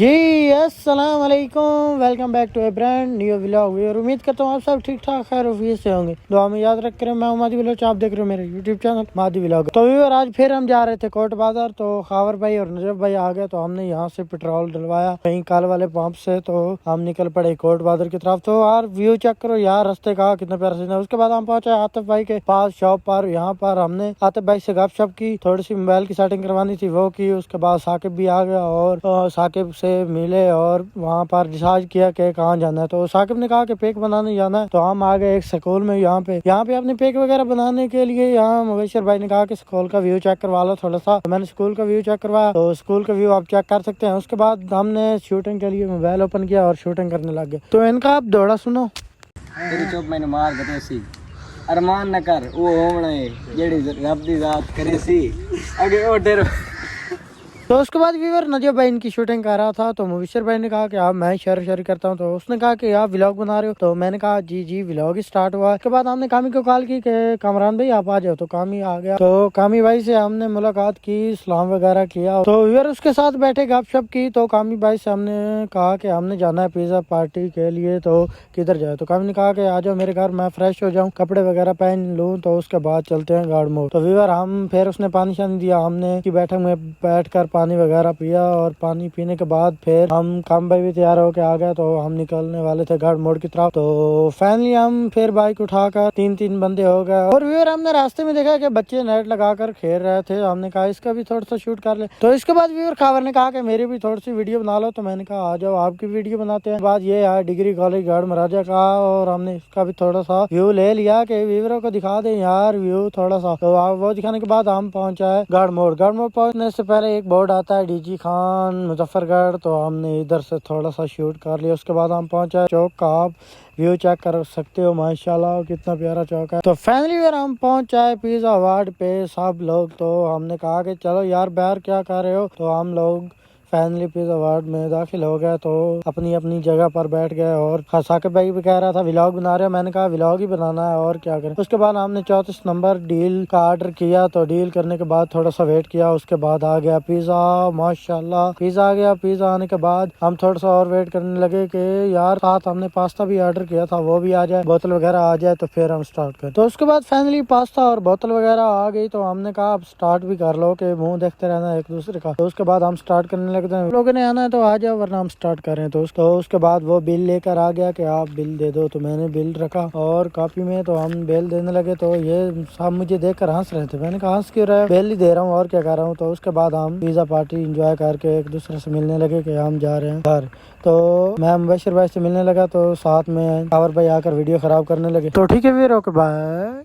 जी अस्सलाम वालेकुम, welcome back to a brand new vlog. और उम्मीद करता हूँ आप सब ठीक ठाक खैर वफियत से होंगे। दुआ में याद रख कर मैं हूं मादी व्लॉग, आप देख रहे हो मेरे यूट्यूब चैनल मादी व्लॉग। तो व्यूअर आज फिर हम जा रहे थे कोट बाजार, तो खावर भाई और नजब भाई आ गए, तो हमने यहाँ से पेट्रोल डलवाया कहीं काल वाले पंप से, तो हम निकल पड़े कोट बाजार की तरफ। तो यार व्यू चेक करो यार, रास्ते का कितना प्यारा सीन है। उसके बाद हम पहुंचे आतिफ भाई के पास शॉप पर। यहाँ पर हमने आतिफ भाई से गपशप की, थोड़ी सी मोबाइल की सेटिंग करवानी थी वो की। उसके बाद साकिब भी आ गया और साकिब से मिले और वहाँ पर डिसाइड किया कि कहाँ जाना है। तो साकिब ने कहा कि पेक बनाने जाना है, तो हम आ गए एक स्कूल में। यहाँ पे अपने पेक वगैरह बनाने के लिए यहाँ मुबशर भाई ने कहा कि स्कूल का व्यू चेक करवा लो थोड़ा सा। तो मैंने स्कूल का व्यू चेक करवाया, तो स्कूल का व्यू आप चेक कर सकते हैं। उसके बाद हमने शूटिंग के लिए मोबाइल ओपन किया और शूटिंग करने लग गए। तो इनका आप दौड़ा सुनो। तेरी चुप मैंने मार दे सी अरमान न कर वो होना है जेड़ी रब दी जात करे सी आगे ओ डर। तो उसके बाद व्यूअर नजब भाई इनकी शूटिंग कर रहा था, तो मुबशर भाई ने कहा कि आप मैं शेयर करता हूँ। तो उसने कहा कि आप व्लॉग बना रहे हो, तो मैंने कहा जी जी व्लॉग ही स्टार्ट हुआ। उसके बाद हमने कामी को कॉल की कि कामरान भाई आप आ जाओ, तो कामी आ गया। तो कामी भाई से हमने मुलाकात की, सलाम वगैरह किया, तो व्यूअर उसके साथ बैठे गपशप की। तो कामी भाई से हमने कहा कि हमने जाना है पिज्जा पार्टी के लिए, तो किधर जाए। तो कामी ने कहा कि आ जाओ मेरे घर, मैं फ्रेश हो जाऊँ, कपड़े वगैरह पहन लूँ, तो उसके बाद चलते हैं गार्ड मोड़। तो व्यूअर हम फिर उसने पानी शानी दिया, हमने की बैठक में बैठ कर पानी वगैरह पिया, और पानी पीने के बाद फिर हम काम भाई भी तैयार होके आ गए। तो हम निकलने वाले थे गार्ड मोड़ की तरफ। तो फाइनली हम फिर बाइक उठाकर तीन बंदे हो गए। और व्यूअर हमने रास्ते में देखा कि बच्चे नेट लगाकर खेल रहे थे। हमने कहा इसका भी थोड़ा सा शूट कर ले। तो इसके बाद व्यूअर खावर ने कहा कि मेरी भी थोड़ी सी वीडियो बना लो। तो मैंने कहा आ जाओ आपकी वीडियो बनाते हैं। बाद ये है डिग्री कॉलेज गार्ड महाराजा का, और हमने इसका भी थोड़ा सा व्यू ले लिया कि व्यूअरों को दिखा दे यार व्यू थोड़ा सा। तो वो दिखाने के बाद हम पहुंचा है गार्ड मोड़। गार्ड मोड़ पहुंचने से पहले एक बोर्ड आता है डीजी खान मुजफ्फरगढ़, तो हमने इधर से थोड़ा सा शूट कर लिया। उसके बाद हम पहुंचा चौक का, आप व्यू चेक कर सकते हो माशाल्लाह कितना प्यारा चौक है। तो फैमिली में हम पहुंचाए पिज्जा अवार्ड पे सब लोग। तो हमने कहा कि चलो यार बाहर क्या कर रहे हो, तो हम लोग फैमिली पिज्जा अवार्ड में दाखिल हो गया। तो अपनी अपनी जगह पर बैठ गए, और साकिब भाई भी कह रहा था व्लॉग बना रहे हो, मैंने कहा व्लॉग ही बनाना है और क्या करें। उसके बाद हमने 34 नंबर डील का ऑर्डर किया। तो डील करने के बाद थोड़ा सा वेट किया, उसके बाद आ गया पिज्जा। माशाल्लाह पिज्जा आ गया। पिज्जा आने के बाद हम थोड़ा सा और वेट करने लगे कि यार साथ हमने पास्ता भी ऑर्डर किया था वो भी आ जाए, बोतल वगैरह आ जाए, तो फिर हम स्टार्ट करें। तो उसके बाद फाइनली पास्ता और बोतल वगैरह आ गई, तो हमने कहा अब स्टार्ट भी कर लो कि मुंह देखते रहना एक दूसरे का। तो उसके बाद हम स्टार्ट करने लोगों ने आना है तो आ जाओ वरना हम स्टार्ट करें। तो उसके बाद वो बिल लेकर आ गया कि आप बिल दे दो। तो मैंने बिल रखा और कॉपी में, तो हम बिल देने लगे। तो ये सब मुझे देखकर हंस रहे थे। मैंने कहा हंस क्यों रहे, बिल ही दे रहा हूँ और क्या कर रहा हूँ। तो उसके बाद हम पिज्जा पार्टी एंजॉय करके एक दूसरे से मिलने लगे कि हम जा रहे हैं घर। तो मैं मुबशर भाई से मिलने लगा, तो साथ में खावर भाई आकर वीडियो खराब करने लगे। तो ठीक है फिर, ओके बाय।